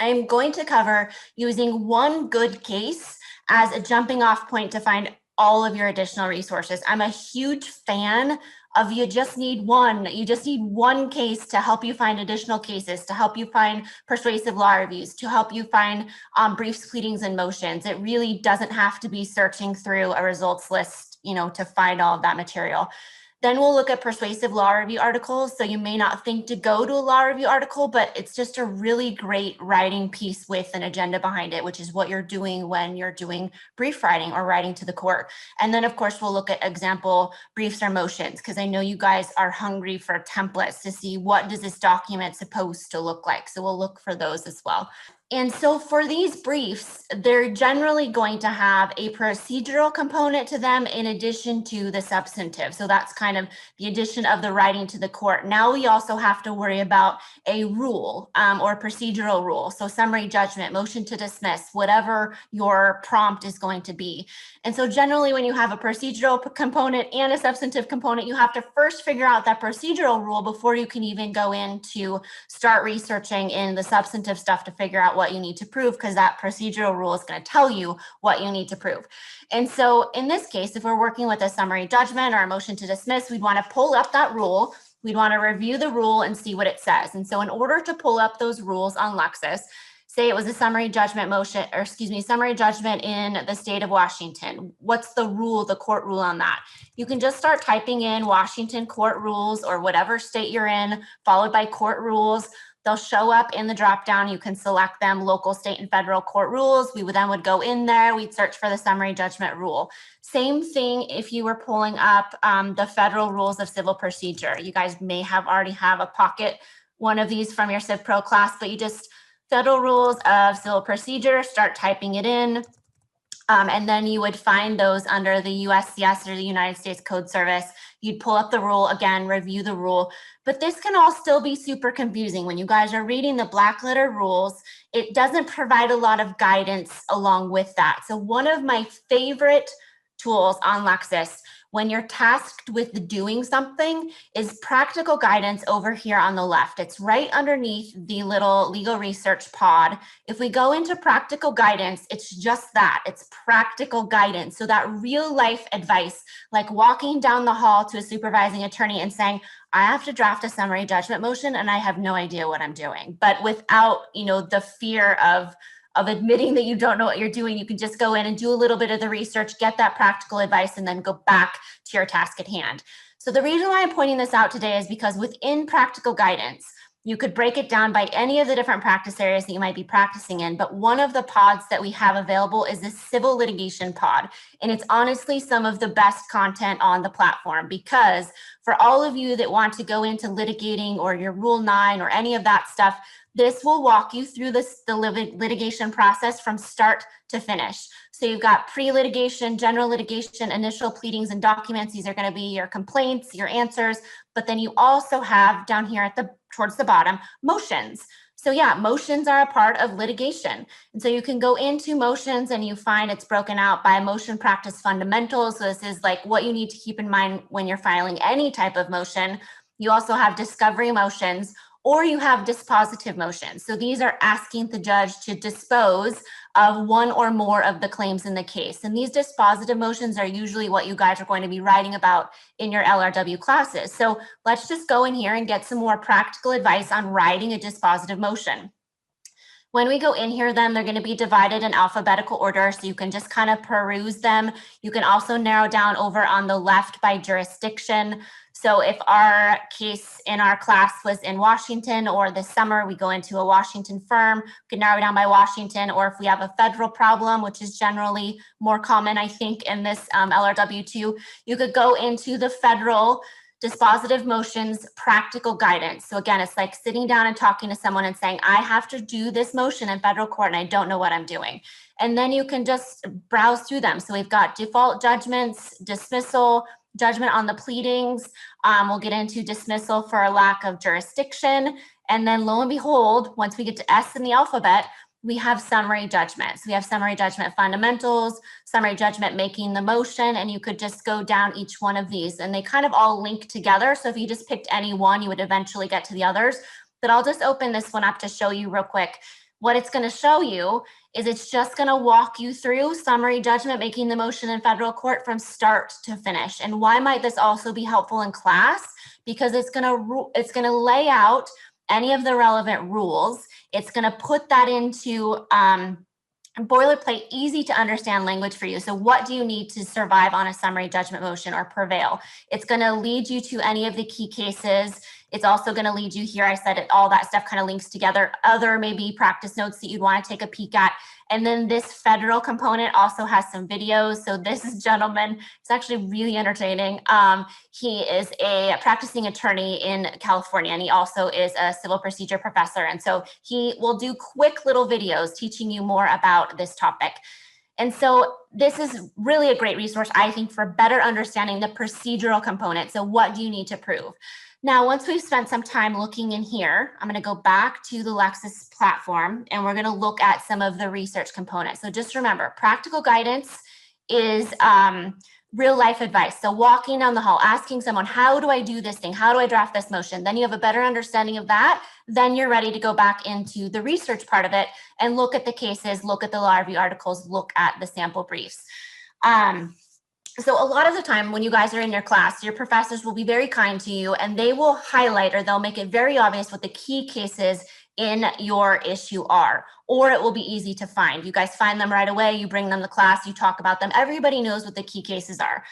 I'm going to cover using one good case as a jumping off point to find all of your additional resources. I'm a huge fan of you just need one case to help you find additional cases, to help you find persuasive law reviews, to help you find briefs, pleadings, and motions. It really doesn't have to be searching through a results list, to find all of that material. Then we'll look at persuasive law review articles. So you may not think to go to a law review article, but it's just a really great writing piece with an agenda behind it, which is what you're doing when you're doing brief writing or writing to the court. And then, of course, we'll look at example briefs or motions, because I know you guys are hungry for templates to see what does this document supposed to look like. So we'll look for those as well. And so for these briefs, they're generally going to have a procedural component to them in addition to the substantive. So that's kind of the addition of the writing to the court. Now we also have to worry about a rule or procedural rule. So summary judgment, motion to dismiss, whatever your prompt is going to be. And so generally when you have a procedural component and a substantive component, you have to first figure out that procedural rule before you can even go in to start researching in the substantive stuff to figure out what you need to prove, because that procedural rule is going to tell you what you need to prove. And so in this case, if we're working with a summary judgment or a motion to dismiss, we'd want to pull up that rule. We'd want to review the rule and see what it says. And so in order to pull up those rules on Lexis, say it was a summary judgment motion, or summary judgment in the state of Washington. What's the rule, the court rule on that? You can just start typing in Washington court rules or whatever state you're in, followed by court rules. They'll show up in the dropdown. You can select them, local, state, and federal court rules. We would go in there. We'd search for the summary judgment rule. Same thing if you were pulling up the federal rules of civil procedure. You guys may already have a pocket one of these from your Civ Pro class, but you just federal rules of civil procedure, start typing it in. And then you would find those under the USCS or the United States Code Service. You'd pull up the rule again, review the rule. But this can all still be super confusing. When you guys are reading the black letter rules, it doesn't provide a lot of guidance along with that. So one of my favorite tools on Lexis when you're tasked with doing something is practical guidance over here on the left. It's right underneath the little legal research pod. If we go into practical guidance, it's just that, it's practical guidance. So that real life advice, like walking down the hall to a supervising attorney and saying, I have to draft a summary judgment motion and I have no idea what I'm doing, but without, the fear of admitting that you don't know what you're doing. You can just go in and do a little bit of the research, get that practical advice, and then go back to your task at hand. So the reason why I'm pointing this out today is because within practical guidance, you could break it down by any of the different practice areas that you might be practicing in, but one of the pods that we have available is the civil litigation pod. And it's honestly some of the best content on the platform, because for all of you that want to go into litigating or your Rule 9 or any of that stuff, this will walk you through the litigation process from start to finish. So you've got pre-litigation, general litigation, initial pleadings and documents. These are going to be your complaints, your answers, but then you also have down here towards the bottom, motions. So yeah, motions are a part of litigation. And so you can go into motions and you find it's broken out by motion practice fundamentals. So this is like what you need to keep in mind when you're filing any type of motion. You also have discovery motions, or you have dispositive motions. So these are asking the judge to dispose of one or more of the claims in the case. And these dispositive motions are usually what you guys are going to be writing about in your LRW classes. So let's just go in here and get some more practical advice on writing a dispositive motion. When we go in here, then they're going to be divided in alphabetical order, so you can just kind of peruse them. You can also narrow down over on the left by jurisdiction. So if our case in our class was in Washington, or this summer we go into a Washington firm, we can narrow down by Washington. Or if we have a federal problem, which is generally more common, I think, in this LRW2, you could go into the federal dispositive motions practical guidance. So again, it's like sitting down and talking to someone and saying, I have to do this motion in federal court and I don't know what I'm doing. And then you can just browse through them. So we've got default judgments, dismissal, judgment on the pleadings. We'll get into dismissal for a lack of jurisdiction. And then lo and behold, once we get to S in the alphabet, we have summary judgment. So we have summary judgment fundamentals, summary judgment making the motion, and you could just go down each one of these and they kind of all link together. So if you just picked any one, you would eventually get to the others. But I'll just open this one up to show you real quick. what it's going to show you is it's just going to walk you through summary judgment, making the motion in federal court from start to finish. And why might this also be helpful in class? Because it's going to lay out any of the relevant rules. It's going to put that into boilerplate, easy to understand language for you. So what do you need to survive on a summary judgment motion or prevail? It's going to lead you to any of the key cases. It's also going to lead you here. I said it, all that stuff kind of links together. Other maybe practice notes that you'd want to take a peek at. And then this federal component also has some videos. So this gentleman is actually really entertaining. He is a practicing attorney in California, and he also is a civil procedure professor. And so he will do quick little videos teaching you more about this topic. And so this is really a great resource, I think, for better understanding the procedural component. So what do you need to prove? Now, once we've spent some time looking in here, I'm going to go back to the Lexis platform, and we're going to look at some of the research components. So just remember, practical guidance is real life advice. So walking down the hall, asking someone, how do I do this thing? How do I draft this motion? Then you have a better understanding of that. Then you're ready to go back into the research part of it and look at the cases, look at the law review articles, look at the sample briefs. So a lot of the time when you guys are in your class, your professors will be very kind to you, and they will highlight, or they'll make it very obvious what the key cases in your issue are, or it will be easy to find. You guys find them right away, you bring them to class, you talk about them. Everybody knows what the key cases are.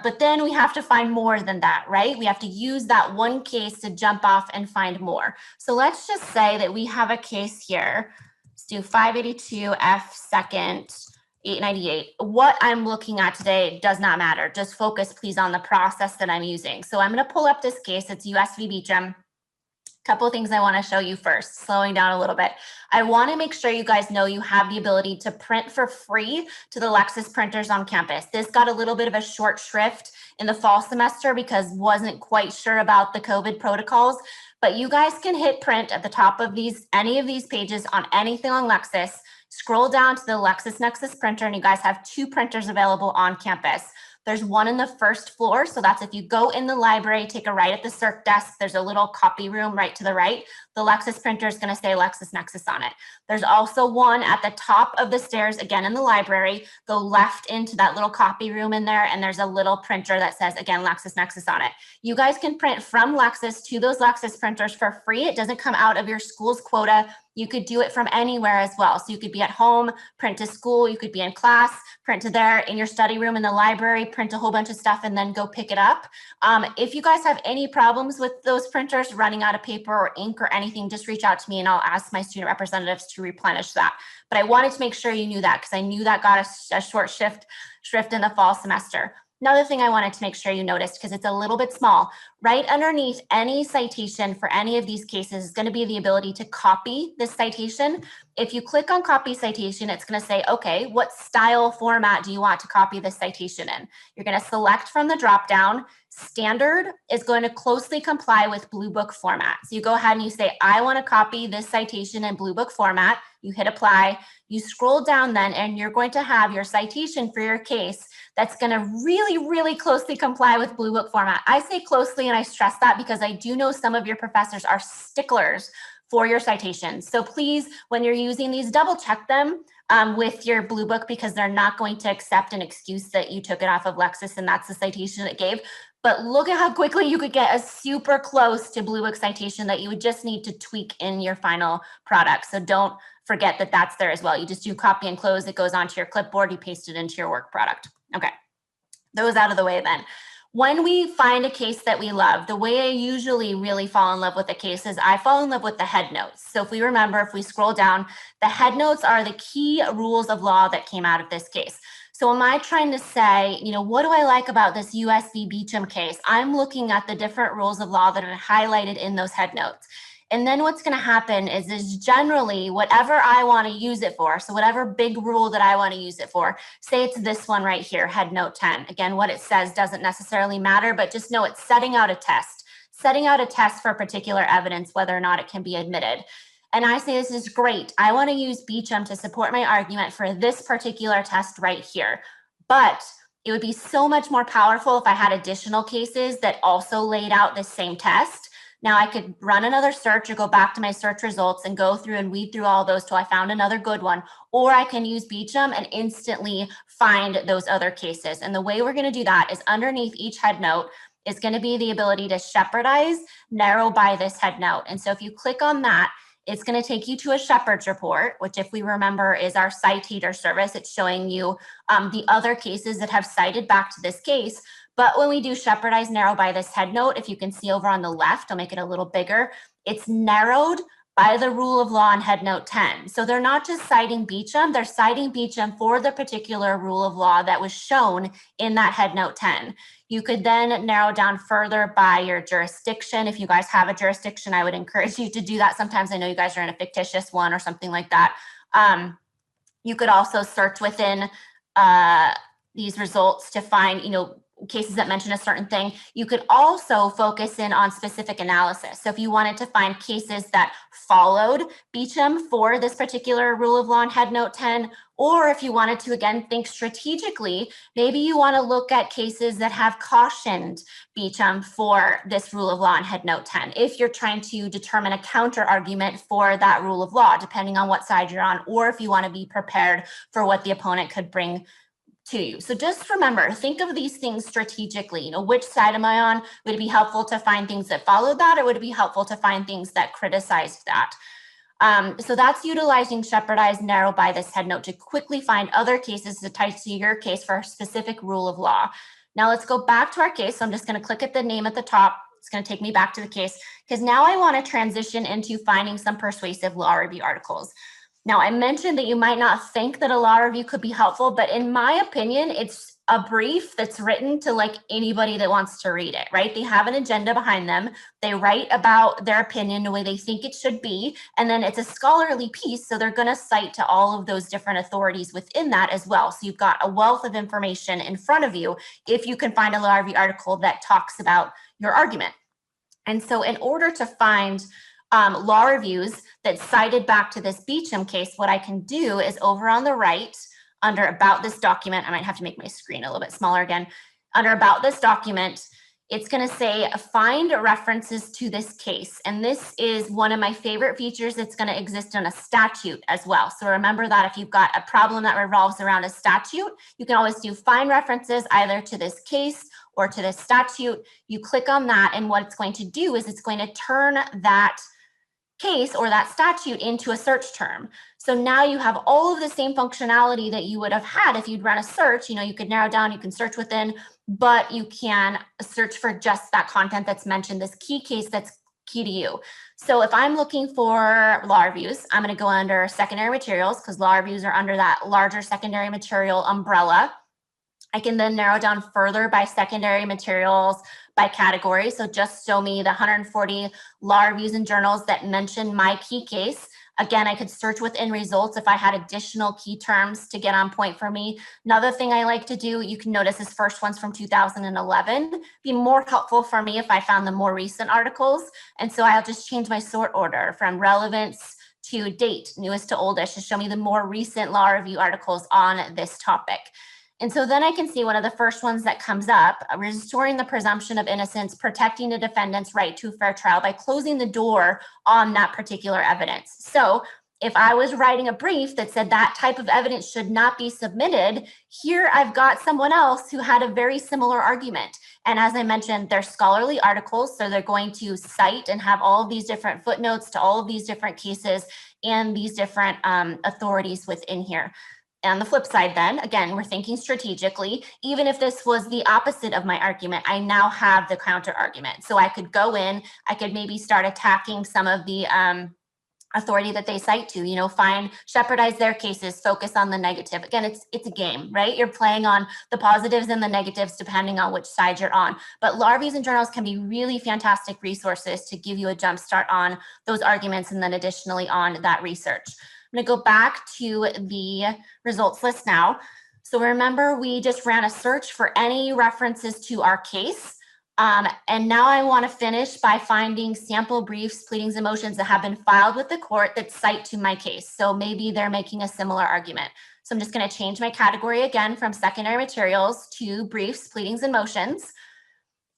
But then we have to find more than that, right? We have to use that one case to jump off and find more. So let's just say that we have a case here. Let's do 582 F second 898. What I'm looking at today does not matter. Just focus, please, on the process that I'm using. So I'm going to pull up this case. It's US v. Beecham. Couple of things I want to show you first, slowing down a little bit. I want to make sure you guys know you have the ability to print for free to the Lexis printers on campus. This got a little bit of a short shrift in the fall semester because wasn't quite sure about the COVID protocols, but you guys can hit print at the top of any of these pages on anything on Lexis. Scroll down to the LexisNexis printer, and you guys have 2 printers available on campus. There's one in the first floor. So that's if you go in the library, take a right at the circ desk, there's a little copy room right to the right. The Lexis printer is going to say LexisNexis on it. There's also one at the top of the stairs, again, in the library. Go left into that little copy room in there, and there's a little printer that says, again, LexisNexis on it. You guys can print from Lexis to those Lexis printers for free. It doesn't come out of your school's quota. You could do it from anywhere as well. So you could be at home, print to school, you could be in class, print to there, in your study room, in the library, print a whole bunch of stuff, and then go pick it up. If you guys have any problems with those printers running out of paper or ink or anything, just reach out to me and I'll ask my student representatives to replenish that. But I wanted to make sure you knew that because I knew that got a short shrift in the fall semester. Another thing I wanted to make sure you noticed, because it's a little bit small, right underneath any citation for any of these cases is going to be the ability to copy this citation. If you click on copy citation, it's going to say, okay, what style format do you want to copy this citation in? You're going to select from the dropdown. Standard is going to closely comply with Blue Book format. So you go ahead and you say, I want to copy this citation in Blue Book format. You hit apply. You scroll down then, and you're going to have your citation for your case that's going to really, really closely comply with Blue Book format. I say closely, and I stress that because I do know some of your professors are sticklers for your citations. So please, when you're using these, double check them with your Blue Book, because they're not going to accept an excuse that you took it off of Lexis and that's the citation it gave. But look at how quickly you could get a super close to Blue Book citation that you would just need to tweak in your final product. So don't forget that that's there as well. You just do copy and close. It goes onto your clipboard. You paste it into your work product. Okay, those out of the way then. When we find a case that we love, the way I usually really fall in love with a case is I fall in love with the head notes. So if we remember, if we scroll down, the head notes are the key rules of law that came out of this case. So am I trying to say, what do I like about this US v. Beecham case? I'm looking at the different rules of law that are highlighted in those head notes. And then what's going to happen is generally whatever I want to use it for, so whatever big rule that I want to use it for, say it's this one right here, head note 10. Again, what it says doesn't necessarily matter, but just know it's setting out a test for a particular evidence, whether or not it can be admitted. And I say, this is great. I want to use Beecham to support my argument for this particular test right here. But it would be so much more powerful if I had additional cases that also laid out the same test. Now I could run another search or go back to my search results and go through and weed through all those till I found another good one, or I can use Beecham and instantly find those other cases. And the way we're going to do that is underneath each head note is going to be the ability to Shepherdize, narrow by this head note. And so if you click on that, it's going to take you to a Shepard's report, which if we remember is our citator service. It's showing you the other cases that have cited back to this case. But when we do Shepherdize narrow by this head note, if you can see over on the left, I'll make it a little bigger, it's narrowed by the rule of law in head note 10. So they're not just citing Beecham, they're citing Beecham for the particular rule of law that was shown in that head note 10. You could then narrow down further by your jurisdiction. If you guys have a jurisdiction, I would encourage you to do that. Sometimes I know you guys are in a fictitious one or something like that. You could also search within these results to find, cases that mention a certain thing. You could also focus in on specific analysis. So if you wanted to find cases that followed Beecham for this particular rule of law in head note 10, or if you wanted to, again, think strategically, maybe you want to look at cases that have cautioned Beecham for this rule of law in head note 10, if you're trying to determine a counter argument for that rule of law, depending on what side you're on, or if you want to be prepared for what the opponent could bring to you. So just remember, think of these things strategically. Which side am I on? Would it be helpful to find things that followed that, or would it be helpful to find things that criticized that? So that's utilizing Shepherdize narrow by this head note to quickly find other cases that tie to your case for a specific rule of law. Now let's go back to our case. So I'm just going to click at the name at the top. It's going to take me back to the case because now I want to transition into finding some persuasive law review articles. Now, I mentioned that you might not think that a law review could be helpful, but in my opinion, it's a brief that's written to like anybody that wants to read it, right? They have an agenda behind them. They write about their opinion the way they think it should be. And then it's a scholarly piece. So they're going to cite to all of those different authorities within that as well. So you've got a wealth of information in front of you if you can find a law review article that talks about your argument. And so in order to find law reviews that cited back to this Beecham case, what I can do is over on the right under about this document, I might have to make my screen a little bit smaller again. Under about this document, it's going to say find references to this case. And this is one of my favorite features that's going to exist in a statute as well. So remember that if you've got a problem that revolves around a statute, you can always do find references either to this case or to this statute. You click on that, and what it's going to do is it's going to turn that case or that statute into a search term. So now you have all of the same functionality that you would have had if you'd run a search. You could narrow down, you can search within, but you can search for just that content that's mentioned, this key case that's key to you. So if I'm looking for law reviews, I'm going to go under secondary materials because law reviews are under that larger secondary material umbrella. I can then narrow down further by secondary materials by category. So just show me the 140 law reviews and journals that mention my key case. Again, I could search within results if I had additional key terms to get on point for me. Another thing I like to do, you can notice this first one's from 2011. Be more helpful for me if I found the more recent articles. And so I'll just change my sort order from relevance to date, newest to oldest, to show me the more recent law review articles on this topic. And so then I can see one of the first ones that comes up, restoring the presumption of innocence, protecting the defendant's right to a fair trial by closing the door on that particular evidence. So if I was writing a brief that said that type of evidence should not be submitted, here I've got someone else who had a very similar argument. And as I mentioned, they're scholarly articles, so they're going to cite and have all of these different footnotes to all of these different cases and these different authorities within here. On the flip side, then, again, we're thinking strategically. Even if this was the opposite of my argument, I now have the counter argument. So I could go in, I could maybe start attacking some of the authority that they cite to, find, Shepherdize their cases, focus on the negative. Again, it's a game, right? You're playing on the positives and the negatives depending on which side you're on. But law reviews and journals can be really fantastic resources to give you a jump start on those arguments and then additionally on that research. I'm going to go back to the results list now. So remember, we just ran a search for any references to our case. And now I want to finish by finding sample briefs, pleadings, and motions that have been filed with the court that cite to my case. So maybe they're making a similar argument. So I'm just going to change my category again from secondary materials to briefs, pleadings, and motions.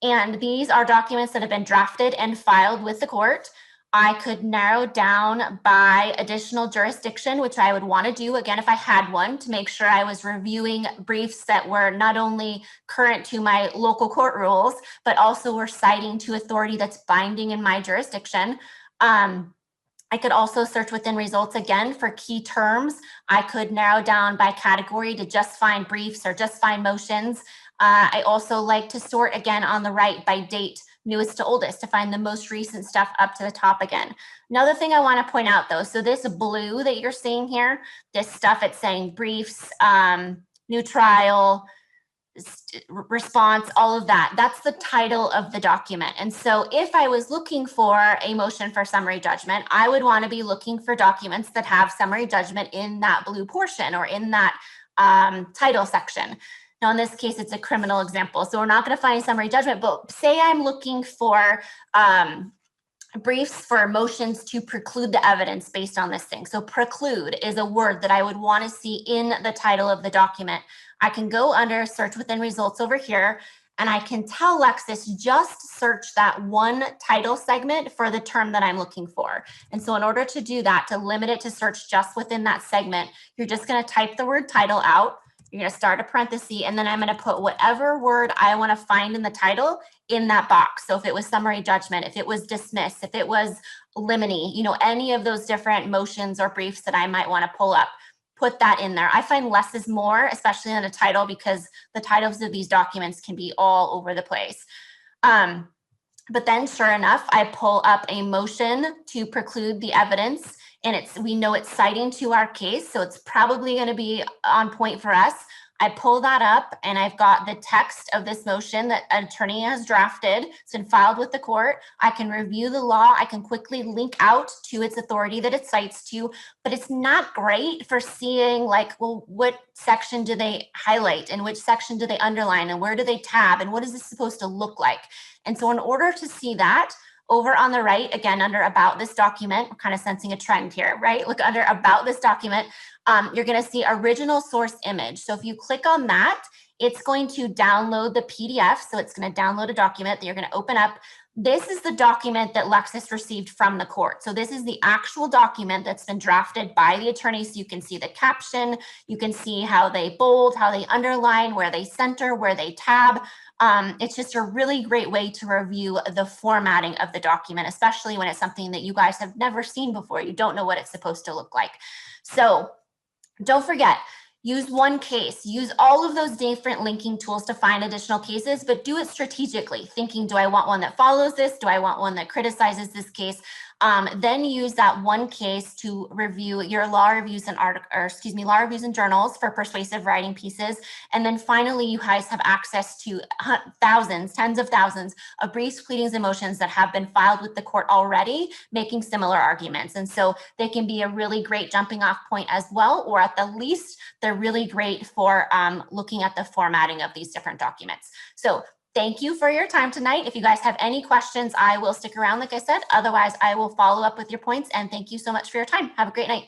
And these are documents that have been drafted and filed with the court. I could narrow down by additional jurisdiction, which I would want to do, again, if I had one, to make sure I was reviewing briefs that were not only current to my local court rules, but also were citing to authority that's binding in my jurisdiction. I could also search within results again for key terms. I could narrow down by category to just find briefs or just find motions. I also like to sort again on the right by date, newest to oldest, to find the most recent stuff up to the top again. Another thing I want to point out though, so this blue that you're seeing here, this stuff, it's saying briefs, new trial, response, all of that, that's the title of the document. And so if I was looking for a motion for summary judgment, I would want to be looking for documents that have summary judgment in that blue portion or in that title section. Now, in this case, it's a criminal example, so we're not going to find summary judgment, but say I'm looking for briefs for motions to preclude the evidence based on this thing. So preclude is a word that I would want to see in the title of the document. I can go under search within results over here, and I can tell Lexis just search that one title segment for the term that I'm looking for. And so in order to do that, to limit it to search just within that segment, you're just going to type the word title out. You're going to start a parenthesis, and then I'm going to put whatever word I want to find in the title in that box. So if it was summary judgment, if it was dismiss, if it was limine, any of those different motions or briefs that I might want to pull up, put that in there. I find less is more, especially in a title, because the titles of these documents can be all over the place. But then sure enough, I pull up a motion to preclude the evidence, and we know it's citing to our case, so it's probably going to be on point for us. I pull that up, and I've got the text of this motion that an attorney has drafted. It's been filed with the court. I can review the law. I can quickly link out to its authority that it cites to, but it's not great for seeing what section do they highlight and which section do they underline and where do they tab and what is this supposed to look like? And so in order to see that, over on the right, again, under about this document, we're kind of sensing a trend here, right? Look under about this document, you're going to see original source image. So if you click on that, it's going to download the PDF. So it's going to download a document that you're going to open up. This is the document that Lexis received from the court. So this is the actual document that's been drafted by the attorney. So you can see the caption, you can see how they bold, how they underline, where they center, where they tab. It's just a really great way to review the formatting of the document, especially when it's something that you guys have never seen before. You don't know what it's supposed to look like. So don't forget, use one case, use all of those different linking tools to find additional cases, but do it strategically, thinking, do I want one that follows this? Do I want one that criticizes this case? Then use that one case to review your law reviews and law reviews and journals for persuasive writing pieces. And then finally, you guys have access to thousands, tens of thousands of briefs, pleadings, and motions that have been filed with the court already, making similar arguments. And so they can be a really great jumping off point as well, or at the least, they're really great for looking at the formatting of these different documents. So thank you for your time tonight. If you guys have any questions, I will stick around, like I said. Otherwise, I will follow up with your points. And thank you so much for your time. Have a great night.